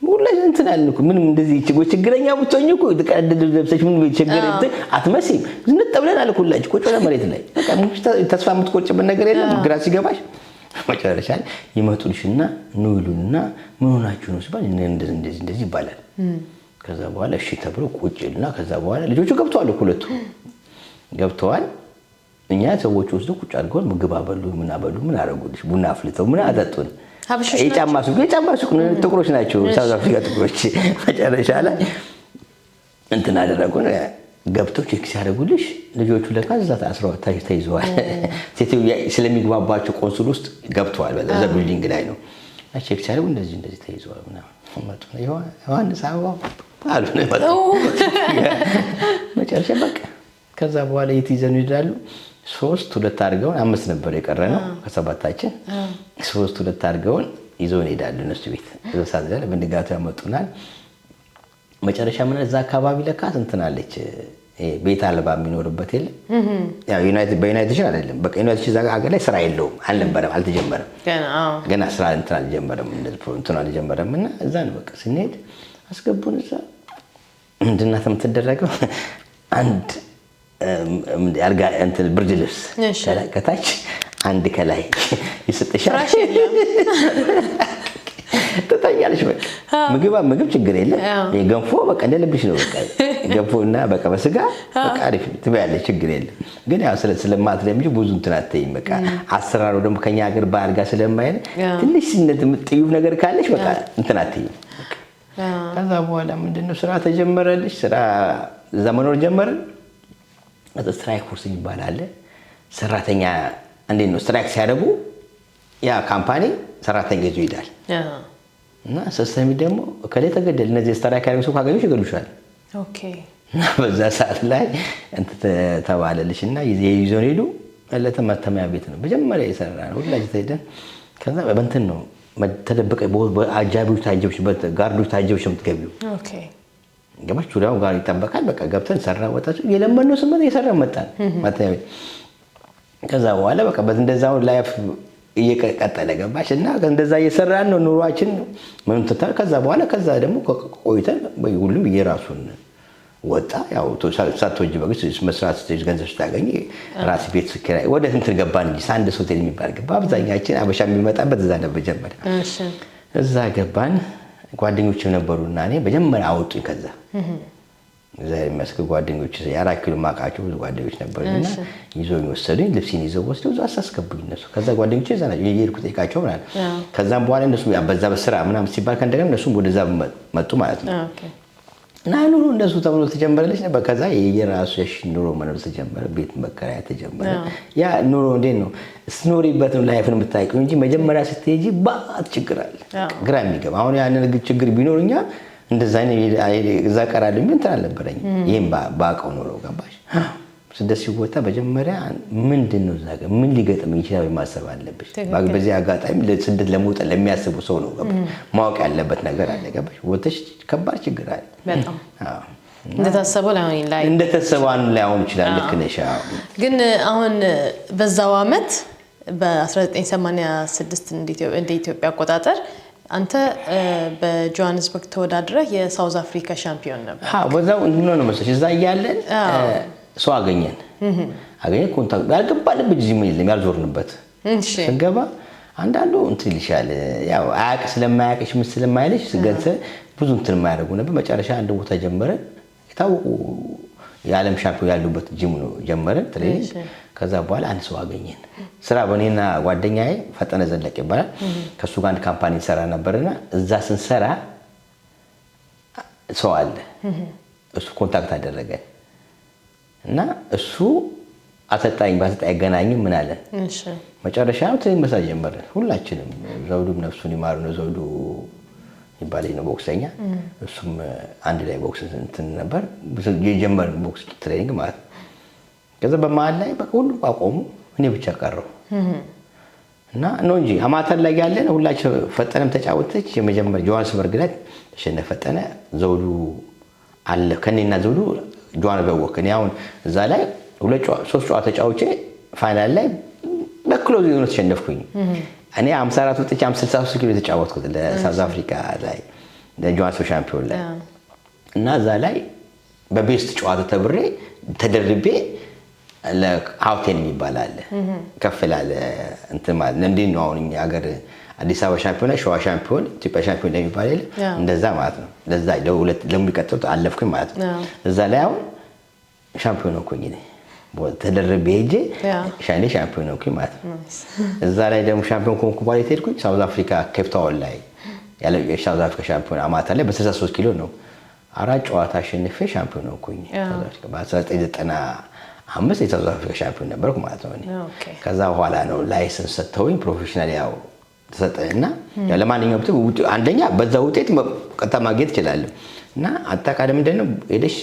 Speaker 4: ሁላሽ እንትን አልኩ ምንም እንደዚህ ችግረኛ ብትሆኝ እኮ ተቀደደ ለብሰሽ ምን ችግር አትመስይም ዝንጥ ብለን አልኩላችሁ ቁጭ ብለን መሬት ላይ በቃ ተስፋ የምትቆርጭበት ነገር የለም ግራ ሲገባሽ መጨረሻ ላይ ይመጡልሽና ነው ይሉና ምን ሆናችሁ ነው ሲባል እንደዚህ ይባላል ከዛ በኋላ እሺ ተብሎ ቁጭልና ከዛ በኋላ ልጆቹ ገብተዋል ሁለቱ ገብተዋል እኛ ሰዎች ወስዶ ቁጭ አድርገው ምግብ አበሉ ምን አረጉልሽ ቡና አፍልተው ምን አጠጡን የጫማ ሱቅ ጥቁሮች ናቸው ሳውዝ አፍሪካ ጥቁሮች መጨረሻ ላይ እንትን አደረጉን ገብተው ቼክ ሲያደርጉልሽ ልጆቹ ለካ እዛ ተይዘዋል ሴትዮ ስለሚግባባቸው ቆንስል ውስጥ ገብተዋል በዛ ቢልዲንግ ላይ ነው ቼክ ሲያደርጉ እንደዚህ ተይዘዋል ምናምን መጡ ዮሐንስ አበባው አሉ ነው መጨረሻ በቃ ከዛ በኋላ የትይዘኑ ይላሉ 3-2 አድርገውን 5 ነበር የቀረነው ከሰባታችን 3-2 አድርገውን ይዘውን ሄዳሉ እነሱ ቤት እዛት ላይ በንጋቱ ያመጡናል መጨረሻ ምን እዛ አካባቢ ለካ እንትናለች ቤት አልባ የሚኖርበት የለም ያው በዩናይትድ አይደለም በቃ ዩናይትድ እዛ ሀገር ላይ ስራ የለውም አልተጀመረም ገና ስራ እንትን አልጀመረም እና እዛ ነው በቃ ስንሄድ አስገቡን እዛ ምንድነው የምትደረገው አንድ ያርጋ እንትን ብርድ ልብስ ከታች አንድ ከላይ ይሰጥሻል ተታያለሽ በቃ ምግብ ችግር የለም ገንፎ በቃ እንደልብሽ ነው በቃ ገንፎና በቃ በስጋ በቃ አሪፍ ትበያለሽ ችግር የለም ግን ያው ስለማትለምጂ ብዙ እንትን አትይም በቃ አሰራሩ ደግሞ ከኛ ሀገር ባህል ጋር ስለማይል ትንሽ የምትጥዩ ነገር ካለሽ በቃ እንትን አትይም ከዛ በኋላ ምንድነው ስራ ተጀመረልሽ ስራ ዘመኖር ጀመርን ስትራይክ ፎርስ ይባላል ሰራተኛ እንዴት ነው ስትራይክ ሲያደርጉ ያ ካምፓኒ ሰራተኛ ይዞ ይዳል እና ሰስተሚ ደግሞ ከሌ ተገደል እነዚህ ስትራይክ ያደርጉ ሰው ካገኙሽ ይገሉሻል
Speaker 3: ኦኬ
Speaker 4: እና በዛ ሰዓት ላይ እንት ተባለልሽና ይዞን ሄዱ አለተ ማተሚያ ቤት ነው መጀመሪያ የሰራ ነው ሁላችሁ ተይደን ከዛ በእንትን ነው ተደበቀ በአጃቢዎች ታጀብሽ በጋርዶች ታጀብሽ የምትገቢው ኦኬ ገባች ጁራው ጋር ይጠበቃል በቃ ገብተን ሰራ ወጣች የለመነው ስመት የሰራ መጣን ማተሚያ ቤት ከዛ በኋላ በቃ በእንደዛው ላይፍ እየቀጠለ ገባሽ እና እንደዛ እየሰራን ነው ኑሯችን ምን ተታር ከዛ በኋላ ከዛ ደግሞ ቆይተን በሁሉም የራሱን ወጣ ያው ሳትወጂ በግስ መስራት ስቴጅ ገንዘብ ስታገኝ ራስ ቤት ስከራይ ወደ እንትን ገባን እንጂ ሳንደስ ሆቴል የሚባል ገባ አብዛኛችን አበሻ የሚመጣበት እዛ ነበር ጀመረ እሺ እዛ ገባን ጓደኞች ነበሩና እኔ በጀመሪያ አወጡኝ ከዛ ዛሬ መስክ ጓደኞች ያ4 ኪሎ ማቃቸው ጓደኞች ነበርና ይዞኝ ወሰዱኝ ልብሲን ይዘው ወስደው እዛ አሳስገቡኝ እነሱ ከዛ ጓደኞች እዛ ነው የሄድኩት ጠይቃቸው ማለት ከዛም በኋላ እነሱ ያበዛ በስራ ምናምን ሲባል ከእንደገና እነሱም ወደዛ መጡ ማለት ነው ኦኬ እና ኑሮ እንደሱ ተብሎ ተጀመረልሽ ነበር ከዛ የራሱ ኑሮ መኖር ተጀመረ ቤት መከራያ ተጀመረ ያ ኑሮ እንዴት ነው ስኖሪበት ላይፍን የምታውቂው እንጂ መጀመሪያ ስትሄጂ ባት ችግር አለ ግራ የሚገባ አሁን ያንን ችግር ቢኖርኛ እንደዛ አይኔ እዛ ቀራለሁ ምን ተናለበረኝ ይሄን ባቀው ኖሮ ገባሽ ስደስ ሲወጣ በመጀመሪያ ምንድነው ዛጋ ምን ሊገጥም ይችላል ማሰብ አለብሽ በዚህ አጋጣሚ ለስደት ለመውጣት ለሚያስቡ ሰው ነው ገባሽ ማወቅ ያለበት ነገር አለ ገባሽ ወጥሽ ከባድ ችግር አለ
Speaker 3: በጣም እንደታሰበው
Speaker 4: ላይ አሁን ይችላል ልክ ነሽ
Speaker 3: ግን አሁን በዛው አመት በ1986 እንደ ኢትዮጵያ አቆጣጠር አንተ በጆሃንስበርግ ተወዳድረ የሳውዝ አፍሪካ ሻምፒዮን ነበር
Speaker 4: በዛው እንደሆነ ነው መሰለሽ እዛ ያያለን ሰው አገኘን ኮንታክት ያልገባልን በዚህ ምን የለም ያልዞርንበት እሺ ስንገባ አንዳንዱ እንትን ይልሻል ያው አያቅ ስለማያቅሽ ምን ስለማይልሽ ስገንተ ብዙ እንትን የማያደርጉ ነበር መጨረሻ አንድ ቦታ ጀመረን የታወቁ የዓለም ሻምፒዮን ያሉበት ጂም ነው ጀመረን ትሬኒንግ ከዛ በኋላ አንድ ሰው አገኘን ስራ በኔና ጓደኛዬ ፈጠነ ዘለቀ ይባላል ከሱ ጋር አንድ ካምፓኒ ሰራ ነበርና እዛ ስንሰራ ሰው አለ እሱ ኮንታክት አደረገን እና እሱ አሰልጣኝ ያገናኝ ምን አለ እሺ መጨረሻ ትሬኒንግ መሳጅ ጀመረን ሁላችንም ዘውዱም ነፍሱን ይማር ነው ዘውዱ ይባላል ነው ቦክሰኛ እሱም አንድ ላይ ቦክስ እንትን ነበር የጀመረን ቦክስ ትሬኒንግ ማለት ከዛ በመሃል ላይ በቃ ሁሉ አቆሙ እኔ ብቻ ቀረው እና ነው እንጂ አማተር ላይ ያለን ሁላችን ፈጠነም ተጫወተች የመጀመር ጆሃንስበርግ ላይ ተሸነፈጠነ ዘውዱ አለ ከኔና ዘውዱ ጆሃንስበርግ ወከኔ አሁን እዛ ላይ ሶስት ጨዋታ ተጫውቼ ፋይናል ላይ በክሎዝ ነው ተሸነፍኩኝ እኔ 54 ወጥቼ 63 ኪሎ ተጫወትኩት ለሳውዝ አፍሪካ ላይ ለጆሃንስበርግ ሻምፒዮን ላይ እና እዛ ላይ በቤስት ጨዋታ ተብሬ ተደርቤ ለሃውቴን ይባላል ከፍላለ እንትን ማለት እንዴት ነው አሁን እኛ ሀገር አዲስ አበባ ሻምፒዮን ሸዋ ሻምፒዮን ኢትዮጵያ ሻምፒዮን ላይ ይባላል እንደዛ ማለት ነው ለዛ ለሁለት ለሚቀጥሉት አለፍኩኝ ማለት ነው እዛ ላይ አሁን ሻምፒዮን ሆንኩኝ እኔ ተደርቤ ሄጄ ሻኔ ሻምፒዮን ሆንኩኝ ማለት ነው እዛ ላይ ደግሞ ሻምፒዮን ሆንኩ በኋላ ሄድኩኝ ሳውዝ አፍሪካ ኬፕ ታውን ላይ ያለው የሳውዝ አፍሪካ ሻምፒዮን አማታ ላይ በ63 ኪሎ ነው አራት ጨዋታ አሸንፌ ሻምፒዮን ሆንኩኝ ሳውዝ አፍሪካ በ1995 የሳውዝ አፍሪካ ሻምፒዮን ነበርኩ ማለት ነው ከዛ በኋላ ነው ላይሰንስ ሰጥተውኝ ፕሮፌሽናል ያው ተሰጠና ለማንኛውም አንደኛ በዛ ውጤት ቀጥታ ማግኘት ይችላል እና አጣቃለ ምንድነው ሄደሽ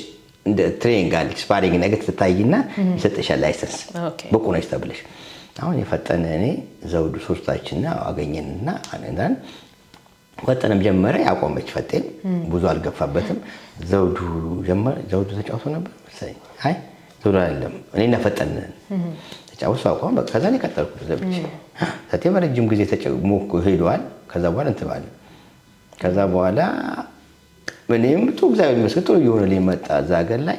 Speaker 4: እንደ ትሬኒንግ አለ ስፓሪንግ ነገር ተታይና ይሰጥሻል ላይሰንስ በቁ ነሽ ተብለሽ አሁን የፈጠነ እኔ ዘውዱ ሶስታችንና አገኘንና አንዳን ወጣንም ጀመረ ያቆመች ፈጤን ብዙ አልገፋበትም ዘውዱ ጀመረ ዘውዱ ተጫውቶ ነበር መሰለኝ አይ ዘውዱ አይደለም እኔና ፈጠነ ተጫውቶ አቆም በቃ ከዛ ነው ቀጠልኩት ዘብጭ ሰቴ በረጅም ጊዜ ተጨሞኩ ሄዷል ከዛ በኋላ እንተባለ ከዛ በኋላ ምንም ጥሩ እግዚአብሔር ይመስገን ጥሩ የሆነ ሊመጣ ዛገር ላይ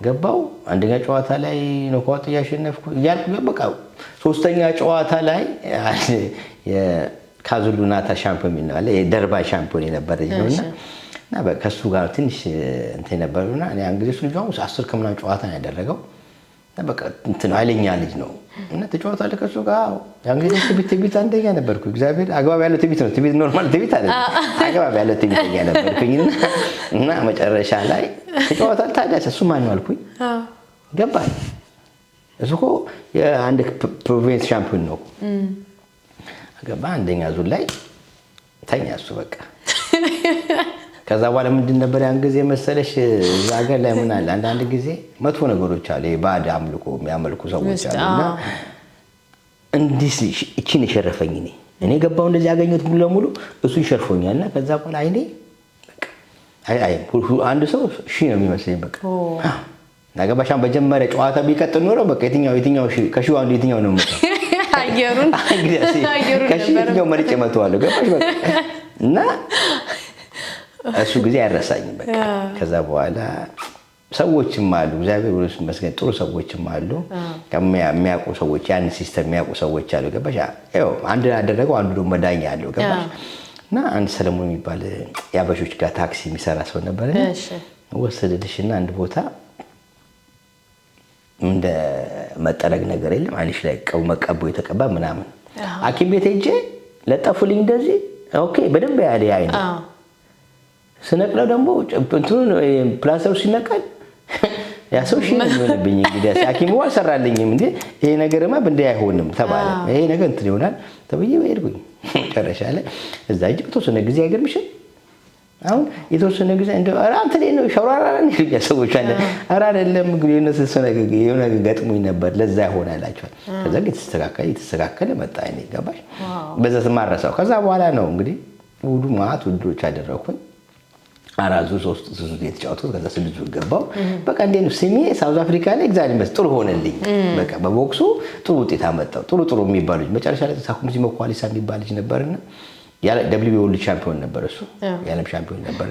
Speaker 4: ገባው አንደኛ ጨዋታ ላይ ኖካውት ያሸነፍኩ ያልኩ በቃ ሶስተኛ ጨዋታ ላይ የካዙሉናታ ሻምፒዮን ነው የደርባ ሻምፒዮን የነበረ ነውና እና ከሱ ጋር ትንሽ እንትን ነበርና እኔ እንግዲህ ልጅ ነው 10 ከምናምን ጨዋታ ነው ያደረገው እና በቃ እንትን አይለኛ ልጅ ነው እና ተጫዋታለህ ከሱ ጋር እንግዲህ ትቢት አንደኛ ነበርኩ እግዚአብሔር አግባብ ያለው ትቢት ነው ትቢት ኖርማል ትቢት አይደለም አግባብ ያለው ትቢት ነበርኩኝና እና መጨረሻ ላይ ተጫዋታለህ ታዲያ እሱ ማን ነው አልኩኝ ገባኝ እሱ እኮ የአንድ ፕሮቪንስ ሻምፒዮን ነው ገባ አንደኛ ዙር ላይ ተኛ እሱ በቃ ከዛ በኋላ ምንድን ነበር ያን ጊዜ መሰለሽ ዛገር ላይ ምን አለ አንድ ጊዜ መጥፎ ነገሮች አሉ የባዕድ አምልኮ የሚያመልኩ ሰዎች አሉና እንዲህ እቺን ይሸረፈኝ እኔ ገባው እንደዚህ ያገኘሁት ሙሉ ለሙሉ እሱ ይሸርፎኛልና ከዛ በኋላ አይኔ በቃ አይ አንድ ሰው እሺ ነው የሚመስለኝ በቃ ናገባሻም በጀመረ ጨዋታ ቢቀጥል ኖሮ በቃ የትኛው ከሺው አንዱ የትኛው ነው ማለት
Speaker 3: አየሩን
Speaker 4: ከሺው መርጬ መተዋለሁ ገባሽ በቃ እና እሱ ጊዜ ያረሳኝ በቃ ከዛ በኋላ ሰዎችም አሉ እግዚአብሔር ይመስገን ጥሩ ሰዎችም አሉ የሚያውቁ ሰዎች ያን ሲስተም የሚያውቁ ሰዎች አሉ ገባሽ ያው አንድ ያደረገው አንዱ ደግሞ መዳኛ አለው ገባሽ እና አንድ ሰለሞን የሚባል ያበሾች ጋር ታክሲ የሚሰራ ሰው ነበር እሺ ወሰደልሽና አንድ ቦታ እንደ መጠረግ ነገር የለም አይንሽ ላይ መቀቦ የተቀባ ምናምን ሐኪም ቤት ሄጄ ለጠፉልኝ እንደዚህ ኦኬ በደንብ ያለ አይን ስነቅለው ደግሞ እንትኑ ፕላስተሩ ሲነቀል ያ ሰው ሺ ነው የሚሆንብኝ እንግዲህ ሐኪሙ አልሰራልኝም እንዴ ይሄ ነገርማ በእንደ አይሆንም ተባለ ይሄ ነገር እንትን ይሆናል ተብዬ ወይርኩኝ ተረሻለ እዛ ተወሰነ ጊዜ አይገርምሽም አሁን የተወሰነ ጊዜ እንደው አንተ ነው ሻውራራን ሰዎች አለ አራ አይደለም ግሪነስ የሆነ ገጥሞኝ ነበር ለዛ ይሆናላችኋል ከዛ ግን ተስተካከለ መጣ እኔ ገባሽ በዛ ተማረሰው ከዛ በኋላ ነው እንግዲህ ውዱ ማት ውዶች አደረኩኝ አራዙ 3 ዙር የተጫወተው ከዛ 6 ዙር ገባው በቃ እንዴ ነው ስሜ ሳውዝ አፍሪካ ላይ እግዚአብሔር ጥሩ ሆነልኝ በቃ በቦክሱ ጥሩ ውጤት አመጣው ጥሩ የሚባሉት መጨረሻ ላይ ሳኩምሲ መኳሊሳ የሚባልጅ ነበርና ያለ ደብሊው ወርልድ ቻምፒዮን ነበር እሱ ያለም ቻምፒዮን ነበር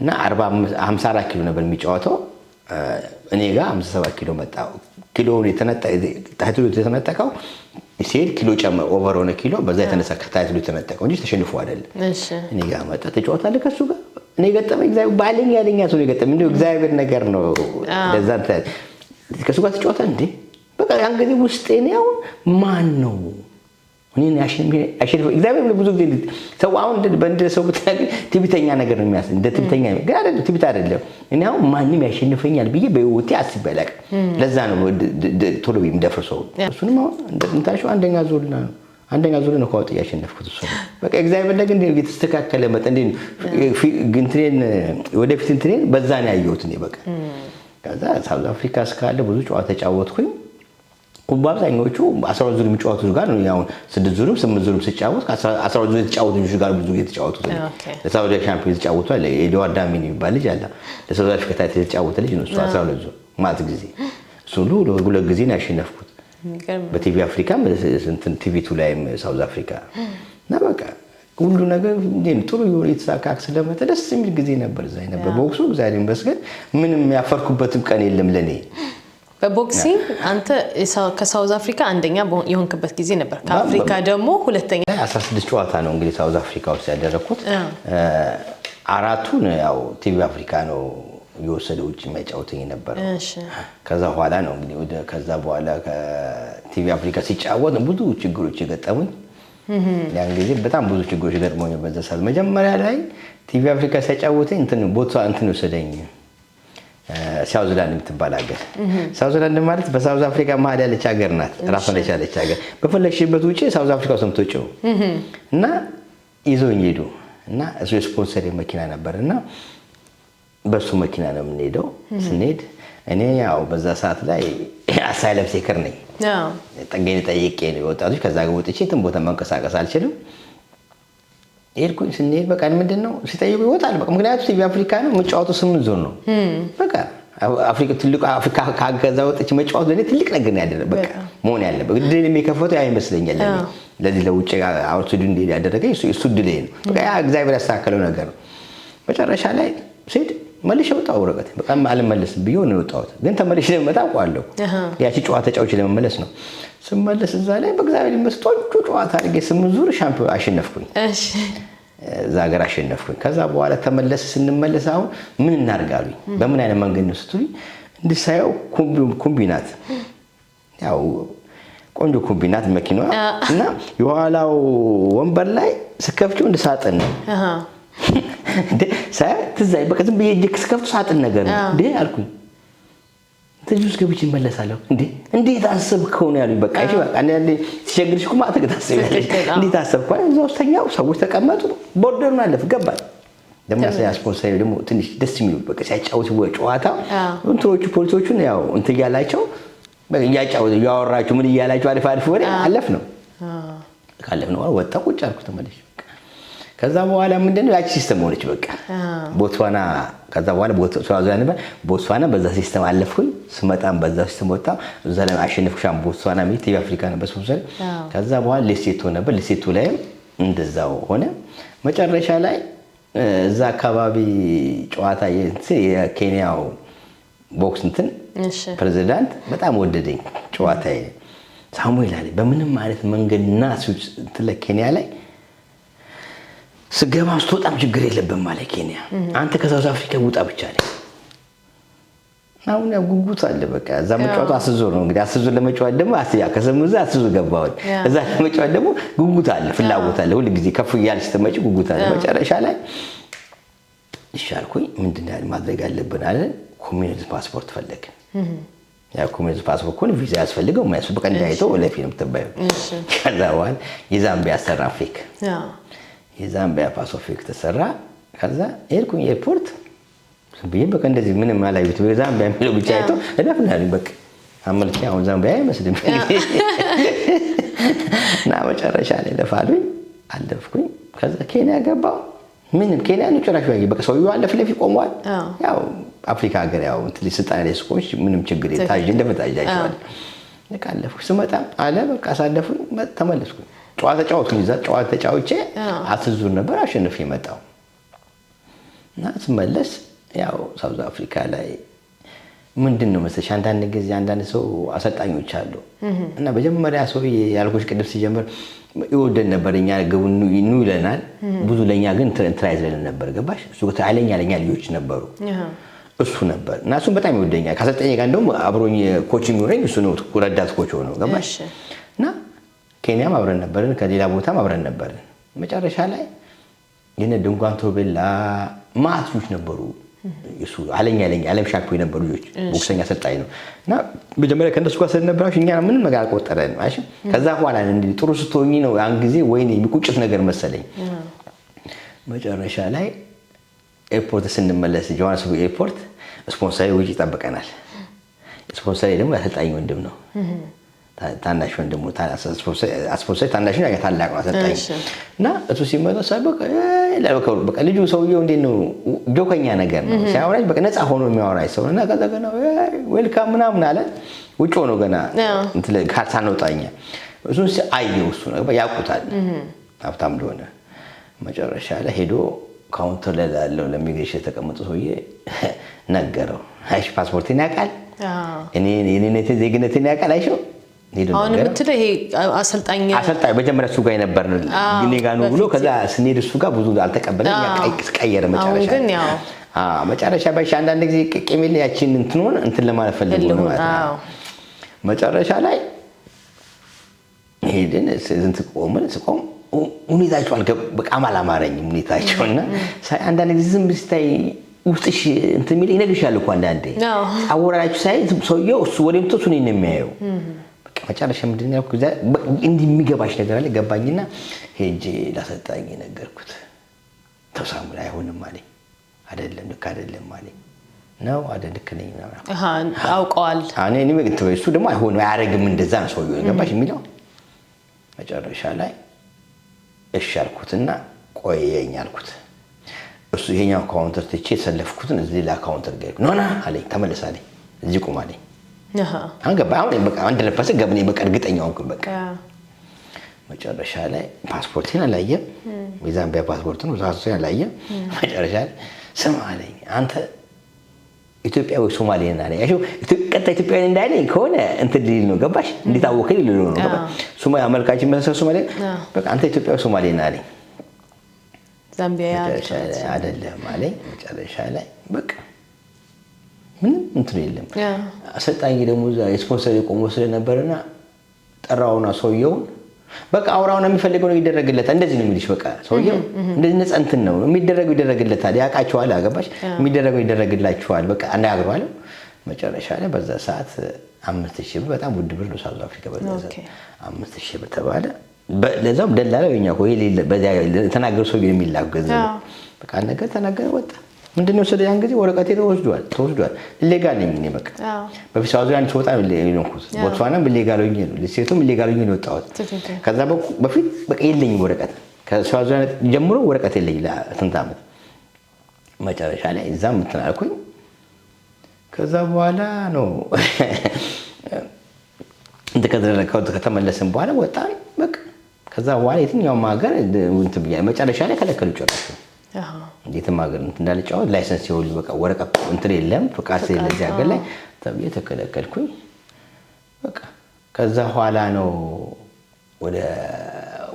Speaker 4: እና 54 ኪሎ ነበር የሚጫወተው እኔ ጋር 57 ኪሎ መጣው ኪሎውን የተነጠቀው ሲል ኪሎ ጨመረ ኦቨር ሆነ ኪሎ በዛ የተነሳ ታይትሉ የተነጠቀው እንጂ ተሸንፎ አይደለም እሺ እኔ ጋር መጣ ተጫወታለህ ከሱ ጋር እኔ ገጠመኝ እግዚአብሔር ባለኝ ያለኛ ሰው ገጠመኝ እንደው እግዚአብሔር ነገር ነው ለዛ ከሱ ጋር ተጫወታ እንዴ በቃ ያን ጊዜ ውስጤ ነው ማን ነው እኔን ያሸንፍ እግዚአብሔር ብዙ ጊዜ ሰው አሁን በእንደ ሰው ብትናገር ትቢተኛ ነገር ነው የሚያስ እንደ ትቢተኛ ግን አይደለም ትቢት አይደለም እኔ አሁን ማንንም ያሸንፈኛል ብዬ በህይወቴ አስበላቅ ለዛ ነው ቶሎ የሚደፍረው እሱንም አሁን እንታሽው አንደኛ ዙር ነው ኳውጥ ያሸነፍኩት እሱ በቃ እግዚአብሔር ነገር እንደ የተስተካከለ መጠን ግንትሬን ወደፊት እንትሬን በዛ ነው ያየሁት እኔ በቃ ከዛ ሳውዝ አፍሪካ ስካለ ብዙ ጨዋታ ተጫወትኩኝ በአብዛኞቹ 12 ዙር የሚጫወቱት ጋር ነው ያው 6 ዙርም 8 ዙርም ሲጫወት 12 ዙር የተጫወቱት ጋር ብዙ የተጫወቱት ለሳውዲ ሻምፒዮን የተጫወቱ አለ ኤድዋርድ ዳሚኒ የሚባል ልጅ አለ ለሳውዲ አፍሪካ ታይትል የተጫወተ ልጅ ነው እሱ 12 ዙር ማለት ጊዜ እሱ ሁሉ ጊዜ ነው ያሸነፍኩት በቲቪ አፍሪካ እንትን ቲቪ2 ላይም ሳውዝ አፍሪካ እና በቃ ሁሉ ነገር ጥሩ የተሳካክ ስለመጣ ደስ የሚል ጊዜ ነበር እዛ ነበር ቦክሱ እግዚአብሔር ይመስገን ምንም ያፈርኩበትም ቀን የለም ለኔ
Speaker 3: በቦክሲንግ አንተ ከሳውዝ አፍሪካ አንደኛ የሆንክበት ጊዜ ነበር ከአፍሪካ ደግሞ ሁለተኛ
Speaker 4: 16 ጨዋታ ነው እንግዲህ ሳውዝ አፍሪካ ውስጥ ያደረኩት አራቱን ያው ቲቪ አፍሪካ ነው የወሰደ ውጪ ማጫወተኝ ነበር እሺ ከዛ በኋላ ነው እንግዲህ ወደ ከዛ በኋላ ከቲቪ አፍሪካ ሲጫወት ብዙ ችግሮች የገጠሙኝ ያን ጊዜ በጣም ብዙ ችግሮች ገጥሞኝ በዛ ሰዓት መጀመሪያ ላይ ቲቪ አፍሪካ ሲጫወተኝ እንትን ቦትሳ እንትን ወሰደኝ ሳውዝላንድ የምትባል ሀገር ሳውዝላንድ ማለት በሳውዝ አፍሪካ መሀል ያለች ሀገር ናት ራሷን የቻለች ሀገር በፈለግሽበት ውጪ ሳውዝ አፍሪካ ውስጥ የምትወጪው እና ይዞኝ ሄዱ እና እሱ የስፖንሰር መኪና ነበርና በሱ መኪና ነው የምንሄደው ስንሄድ እኔ ያው በዛ ሰዓት ላይ አሳይለም ሴከር ነኝ ጠገኝ ጠይቄ ነው የወጣሁት ከዛ ጋር ወጥቼ እንትን ቦታ መንቀሳቀስ አልችልም ኤርኩኝ ስንሄድ በቃ ምንድነው ሲጠይቁ ይወጣል በቃ ምክንያቱም ቲቪ አፍሪካ ነው መጫወቱ 8 ዙር ነው በቃ አፍሪካ ትልቁ አፍሪካ ካገዛ ወጥቼ መጫወቱ ለኔ ትልቅ ነገር ነው ያደረገ በቃ መሆን ያለበት ግድል የሚከፈተው ያ ይመስለኛል ለዚህ ለውጭ አውርቱድ እንደ ያደረገ እሱ ድሌ ነው በቃ ያ እግዚአብሔር ያስተካከለው ነገር ነው መጨረሻ ላይ ሲድ መልሼ ወጣሁ ወረቀት በቃ አልመለስም ብዬ ነው የወጣሁት። ግን ተመልሼ ለመጣ አውቃለሁ ያቺ ጨዋታ ተጫውቼ ለመመለስ ነው። ስመለስ እዛ ላይ በእግዚአብሔር ይመስገን ጨዋታ አድርጌ 8 ዙር ሻምፒዮን አሸነፍኩኝ።
Speaker 3: እሺ
Speaker 4: እዛ ሀገር አሸነፍኩኝ። ከዛ በኋላ ስንመለስ አሁን ምን እናድርጋሉኝ በምን አይነት መንገድ ነው ስትሉኝ እንድሳየው ኮምቢናት ያው ቆንጆ ኮምቢናት መኪናዋ እና የኋላው ወንበር ላይ ስከፍቸው እንድሳጥን ነው ሳይ ትዛይ በቃ ዝም ብዬ እጅ ስከፍቱ ሳጥን ነገር ነው እንዴ አልኩኝ። ትጁስ ገብቼ እመለሳለሁ እንዴት አሰብከው ነው ያሉኝ። በቃ እሺ በቃ አንዴ ሲቸግርሽ እኮ ማተክ ታስቢያለሽ እንዴት አሰብከው? እዛው ተኛው ሰዎች ተቀመጡ ቦርደሩን አለፍ ገባል። ደምናሳ ስፖንሰር ደግሞ ትንሽ ደስ የሚሉ በቃ ሲያጫውቱ ጨዋታ እንትሮቹ ፖሊሶቹን ያው እንት ያላቸው በቃ ያጫውቱ ያወራችሁ ምን ይያላችሁ አሪፍ ወሬ አለፍ ነው ካለፍ ነው ወጣ ቁጭ አልኩ ተመለሽ። ከዛ በኋላ ምንድነው ያቺ ሲስተም ሆነች በቃ ቦትስዋና። ከዛ በኋላ ቦትስዋና በዛ ሲስተም አለፍኩኝ። ስመጣም በዛ ሲስተም ወጣ እዛ ላይ አሸነፍኩሻም ቦትስዋና ሚት የአፍሪካ ነበር ስፖንሰር። ከዛ በኋላ ሌሴቶ ነበር ሌሴቶ ላይም እንደዛው ሆነ። መጨረሻ ላይ እዛ አካባቢ ጨዋታ የኬንያው ቦክስ እንትን ፕሬዝዳንት በጣም ወደደኝ ጨዋታዬ። ሳሙኤል አለ በምንም አይነት መንገድና ኬንያ ላይ ስገባ ስትወጣም ችግር የለብም ማለት ኬንያ አንተ ከሳውዝ አፍሪካ ውጣ ብቻ ላይ አሁን ያው ጉጉት አለ በቃ እዛ መጫወቱ አስዞር ነው እንግዲህ አስዞር ለመጫወት ደግሞ ከሰሙዛ አስዞር ገባው እዛ ለመጫወት ደግሞ ጉጉት አለ ፍላጎት አለ ሁሉ ጊዜ ከፍ ያለ ስትመጪ ጉጉት አለ። መጨረሻ ላይ ይሻልኩኝ ምንድነው ማድረግ ያለብን አለ ኮሚኒቲ ፓስፖርት ፈለግን። ያ ኮሚኒቲ ፓስፖርት ኮን ቪዛ ያስፈልገው ማለት በቃ እንዳይተው ለፊልም ተባዩ። ከዛ በኋላ የዛምቢያ ሰራ ፌክ የዛምቢያ ፓስፖርት ተሰራ። ከዛ ኤርኩኝ ኤርፖርት ብዬ በቃ እንደዚህ ምንም አላየሁት በዛምቢያ የሚለው ብቻ አይቶ እደፍናለሁ በቃ አመልኪ አሁን ዛምቢያ አይመስልም እና መጨረሻ ላይ ለፋሉኝ አለፍኩኝ። ከዛ ኬንያ ገባሁ። ምንም ኬንያ ነው ጭራሽ ያየ በቃ ሰውዬው አለፍ ለፊ ቆሟል። ያው አፍሪካ ሀገር ያው እንትን ስልጣን ላይ ስቆች ምንም ችግር የታጅ እንደመታጃቸዋል ለካለፍኩ ስመጣ አለ በቃ አሳለፉኝ ተመለስኩኝ። ጨዋታ ተጫውተን ይዛ ጨዋታ ተጫውቼ 10 ዙር ነበር አሸንፌ መጣሁ እና ስመለስ ያው ሳውዝ አፍሪካ ላይ ምንድነው መሰለሽ አንዳንድ ጊዜ አንዳንድ ሰው አሰልጣኞች አሉ እና በመጀመሪያ ሰው ያልኩሽ ቅድም ሲጀምር ይወደን ነበር እኛ ግቡ ኑ ይለናል ብዙ ለኛ ግን ትራይዝ ለለን ነበር ገባሽ እሱ ታለኛ ልጆች ነበሩ እሱ ነበር እና እሱም በጣም ይወደኛል ካሰልጣኝ ጋር እንደውም አብሮኝ ኮቺንግ ኖረኝ እሱ ነው ረዳት ኮች ሆኖ ገባሽ እና ኬንያም አብረን ነበርን ከሌላ ቦታም አብረን ነበርን። መጨረሻ ላይ የነ ድንጓንቶ ቤላ ማትሮች ነበሩ እሱ አለኛ ዓለም ሻምፒዮን ነበሩ ልጆች ቦክሰኛ አሰልጣኝ ነው እና መጀመሪያ ከነሱ ጋር ስለነበራሽ እኛ ምንም ነገር አልቆጠረን አይሽ ከዛ በኋላ እንዴ ጥሩ ስትሆኚ ነው ያን ጊዜ ወይኔ የሚቁጭት ነገር መሰለኝ። መጨረሻ ላይ ኤርፖርት ስንመለስ ጆሃንስበርግ ኤርፖርት ስፖንሰር ውጪ ይጠብቀናል። ስፖንሰር ደግሞ አሰልጣኝ ወንድም ነው ታናሽ ወንድሙ ስፖንሰር ታናሽ ነው ታላቅ ነው አሰልጣኝ እና እሱ ሲመጣ ሰበቀ በቃ ልጁ ሰውዬው እንዴት ነው ጆከኛ ነገር ነው ሲያወራኝ በቃ ነፃ ሆኖ የሚያወራኝ ሰው እና ከዛ ገና ዌልካም ምናምን አለ ውጭ ሆኖ ገና እንትን ካሳነውጣኛ እሱ አየው እሱ ነው ያውቁታል ሀብታም እንደሆነ። መጨረሻ ላይ ሄዶ ካውንተር ላይ ያለው ለሚግሬሽን ተቀምጦ ሰውዬ ነገረው አይሽ ፓስፖርቴን ያውቃል እኔ ዜግነቴን ያውቃል አይሽ
Speaker 3: አሁን የምትለው ይሄ አሰልጣኝ
Speaker 4: መጀመሪያ እሱ ጋር ነበር እኔ ጋር ነው ብሎ ከዛ ስንሄድ እሱ ጋር ብዙ አልተቀበለም ያቀየረ መጨረሻ
Speaker 3: ግን ያው
Speaker 4: መጨረሻ ባይሽ አንዳንድ ጊዜ ቅቅሜል ያቺን እንትን ለማለት ፈልጎ ነው ማለት ነው። መጨረሻ ላይ ሄደን ስንት ቆም ሁኔታቸው በቃም አላማረኝም ሁኔታቸውና ሳይ አንዳንድ ጊዜ ዝም ብስታይ ውስጥሽ እንትን የሚል ይነግርሻል እኮ አንዳንዴ አወራራችሁ ሳይ ሰውዬው እሱ ወዴም ተሱ ነው የሚያየው መጨረሻ ምንድነው ያልኩት እንዲህ የሚገባሽ ነገር አለ ገባኝና ሄጄ ላሰልጣኝ ነገርኩት። ተሳሙ ላይ አይሆንም አለኝ አይደለም ልክ አይደለም አለኝ ነው አይደል ልክ ነኝ ምናምን
Speaker 3: አውቀዋል
Speaker 4: እኔ ምግጥበይ እሱ ደግሞ አይሆንም አያረግም እንደዛ ነው ሰውዬው ገባሽ የሚለው። መጨረሻ ላይ እሺ አልኩትና ቆየኝ አልኩት። እሱ ይሄኛው ካውንተር ትቼ ሰለፍኩትን እዚህ ላይ ካውንተር ጋር ኖና አለኝ ተመለስ አለኝ እዚህ ቁም አለኝ አንገባ አሁን በቃ አንድ ለፈሰ ገብኔ በቃ እርግጠኛው በቃ መጨረሻ ላይ ፓስፖርቴን አላየም የዛምቢያ ፓስፖርት ነው ዛሱን አላየም። መጨረሻ ስም አለኝ አንተ ኢትዮጵያዊ ሶማሌ ነኝ ያሹ ቀጣ ኢትዮጵያዊ እንዳይለኝ ከሆነ እንትን ሊል ነው ገባሽ እንዴት አወከኝ ሊል ነው ገባሽ ሶማሌ አመልካች መሰለ ሶማሌ በቃ አንተ ኢትዮጵያዊ ሶማሌ ነኝ
Speaker 3: ዛምቢያ
Speaker 4: አይደለም አለኝ መጨረሻ ላይ በቃ ምንም እንትን የለም አሰልጣኝ ደግሞ ስፖንሰር የቆሞ ስለነበርና ጠራውና ሰውየውን በቃ አውራውና የሚፈልገው ነው ይደረግለታል እንደዚህ ነው የሚልሽ በቃ ሰውየው እንደዚህ ነፃ እንትን ነው የሚደረገው ይደረግለታል ያቃቸዋል አገባሽ የሚደረገው ይደረግላቸዋል በቃ አናግሯል መጨረሻ ላይ በዛ ሰዓት 5000 ብር በጣም ውድ ብር ነው ሳውዝ አፍሪካ በዛ 5000 ብር ተባለ ለዛም ደላላው የኛ ሆይ በዛ ተናገሩ ሰው የሚላገዝ በቃ ነገር ተናገረ ወጣ ምንድነው ስለያን ጊዜ ወረቀቴ ተወስዷል ኢሌጋል ነኝ እኔ በቃ በፊት ሳውዝ አንድ ወጣ ለይኖኩስ ቦትስዋናም ኢሌጋል ሆኜ ነው ለሴቱም ኢሌጋል ሆኜ ነው ወጣሁት ከዛ በፊት በቃ የለኝም ወረቀት ከሳውዝ ጀምሮ ወረቀት የለኝ ለስንት ዓመት መጨረሻ ላይ እዛም ተናልኩኝ ከዛ በኋላ ነው እንደከደረከው ከተመለሰን በኋላ ወጣን በቃ ከዛ በኋላ የትኛው ሀገር እንትን ብያ መጨረሻ ላይ ከለከሉ ጨረሱ እንዴትም ሀገር እንዳልጫው ላይሰንስ ይወል በቃ ወረቀት እንትን የለም ፍቃድ ስለዚህ ሀገር ላይ ተብዬ ተከለከልኩኝ በቃ ከዛ በኋላ ነው ወደ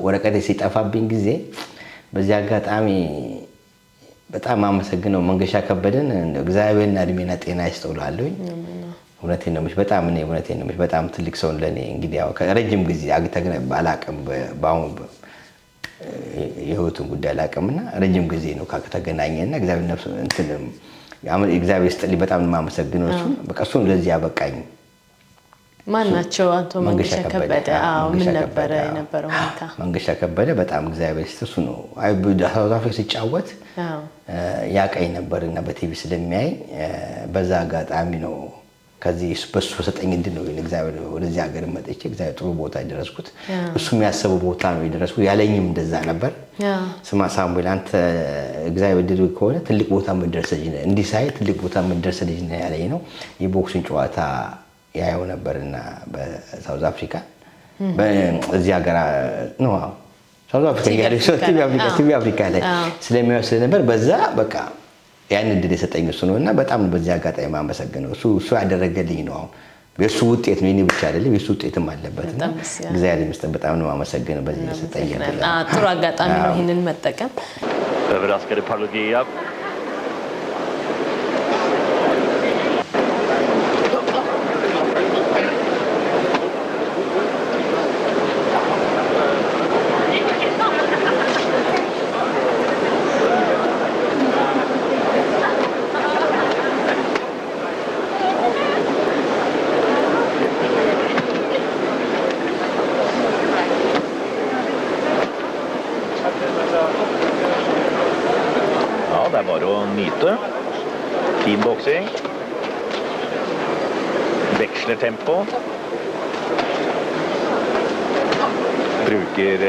Speaker 4: ወረቀቴ ሲጠፋብኝ ጊዜ በዚህ አጋጣሚ በጣም አመሰግነው መንገሻ ከበደን እግዚአብሔርና እድሜና ጤና ይስጥልኝ እውነቴን ነው በጣም እኔ እውነቴን ነው በጣም ትልቅ ሰው ለኔ እንግዲህ ያው ከረጅም ጊዜ አግተግነ ባላቀም ባውን የህይወቱን ጉዳይ አላቀምና ረጅም ጊዜ ነው ከተገናኘና እግዚአብሔር ነፍሱ እንትን እግዚአብሔር ይስጥልኝ በጣም ማመሰግነው እሱ በቃ እሱ ለዚህ ያበቃኝ
Speaker 3: ማናቸው አንተ መንገሻ ከበደ ምን ነበር የነበረው ሁኔታ
Speaker 4: መንገሻ ከበደ በጣም እግዚአብሔር ይስጥሱ ነው አይ ሳውዝ አፍሪካ ሲጫወት ያቀኝ ነበርና በቲቪ ስለሚያይ በዛ አጋጣሚ ነው ከዚህ በሱ ሰጠኝ እንድነው እግዚአብሔር ወደዚህ ሀገር መጥቼ እግዚአብሔር ጥሩ ቦታ ይደረስኩት እሱ የሚያስበው ቦታ ነው ይደረስኩ ያለኝም እንደዛ ነበር ስማ ሳሙኤል አንተ እግዚአብሔር ድል ከሆነ ትልቅ ቦታ መድረስ ልጅ ነህ እንዲህ ሳይ ትልቅ ቦታ መድረስ ልጅ ነህ ያለኝ ነው የቦክሲንግ ጨዋታ ያየው ነበርና በሳውዝ አፍሪካ በዚህ ሀገር ነው ሳውዝ አፍሪካ ያለው ቲቪ አፍሪካ ላይ ስለሚወስድ ነበር በዛ በቃ ያን እንደ ሰጠኝ እሱ ነውና በጣም በዚህ አጋጣሚ ማመሰግነው እሱ ያደረገልኝ ነው በሱ ውጤት ነው እኔ ብቻ አይደለም የሱ ውጤትም አለበትና እግዚአብሔር ይመስገን በጣም ነው ማመሰግነው በዚህ ሰጠኝ
Speaker 3: ጥሩ አጋጣሚ ነው ይሄንን መጠቀም
Speaker 1: överraskade Palogia
Speaker 5: Det var å nyte. Fin boksing. Veksler tempo. Bruker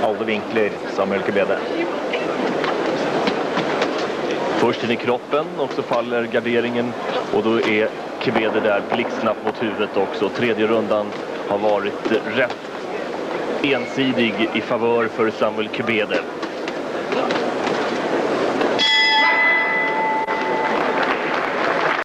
Speaker 5: alle vinkler, Samuel Kebede.
Speaker 1: Först in i kroppen och så faller garderingen och då är Kebede där blixtsnabbt mot huvudet också. Tredje rundan har varit rätt ensidig i favör för Samuel Kebede.